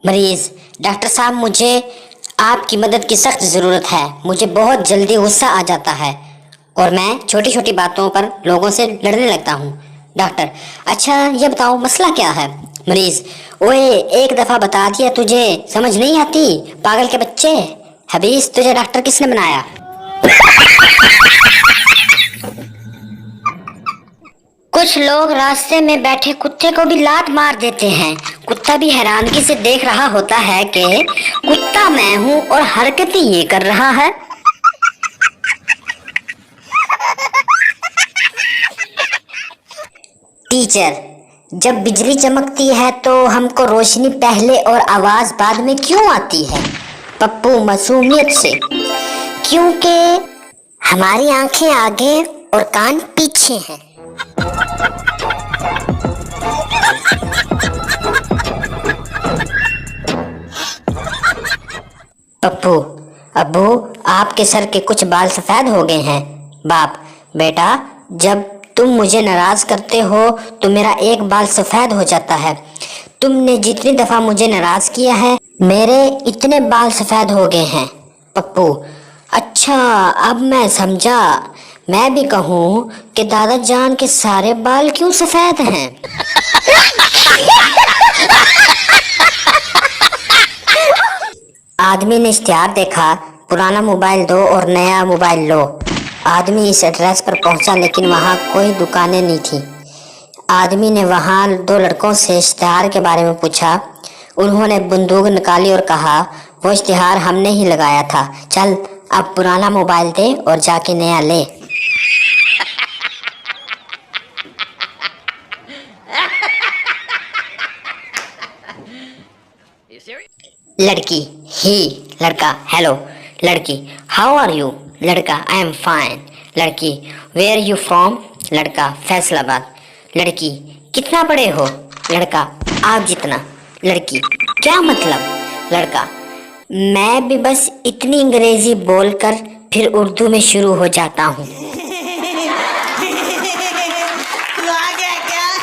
मरीज, डॉक्टर साहब मुझे आपकी मदद की सख्त ज़रूरत है। मुझे बहुत जल्दी गुस्सा आ जाता है और मैं छोटी छोटी बातों पर लोगों से लड़ने लगता हूँ। डॉक्टर, अच्छा ये बताओ मसला क्या है? मरीज, ओए एक दफ़ा बता दिया तुझे समझ नहीं आती, पागल के बच्चे। हबीज, तुझे डॉक्टर किसने बनाया? कुछ लोग रास्ते में बैठे कुत्ते को भी लात मार देते हैं। कुत्ता भी हैरानगी से देख रहा होता है कि कुत्ता मैं हूँ और हरकतें ये कर रहा है। टीचर, जब बिजली चमकती है तो हमको रोशनी पहले और आवाज बाद में क्यों आती है? पप्पू मासूमियत से, क्योंकि हमारी आंखें आगे और कान पीछे हैं। पप्पू, अब्बू आपके सर के कुछ बाल सफेद हो गए हैं। बाप, बेटा जब तुम मुझे नाराज करते हो तो मेरा एक बाल सफेद हो जाता है। तुमने जितनी दफा मुझे नाराज किया है मेरे इतने बाल सफेद हो गए हैं। पप्पू, अच्छा अब मैं समझा। मैं भी कहूँ कि दादा जान के सारे बाल क्यों सफेद हैं। आदमी ने इश्तिहार देखा, पुराना मोबाइल दो और नया मोबाइल लो। आदमी इस एड्रेस पर पहुंचा लेकिन वहां कोई दुकानें नहीं थी। आदमी ने वहां दो लड़कों से इश्तिहार के बारे में पूछा। उन्होंने बंदूक निकाली और कहा, वो इश्तिहार हमने ही लगाया था। चल अब पुराना मोबाइल दे और जाके नया ले। लड़की, ही। लड़का, हेलो। लड़की, हाउ आर यू? लड़का, आई एम फाइन। लड़की, वेयर यू फ्रॉम? लड़का, फैसलाबाद। लड़की, कितना पढ़े हो? लड़का, आप जितना। लड़की, क्या मतलब? लड़का, मैं भी बस इतनी अंग्रेजी बोलकर फिर उर्दू में शुरू हो जाता हूँ।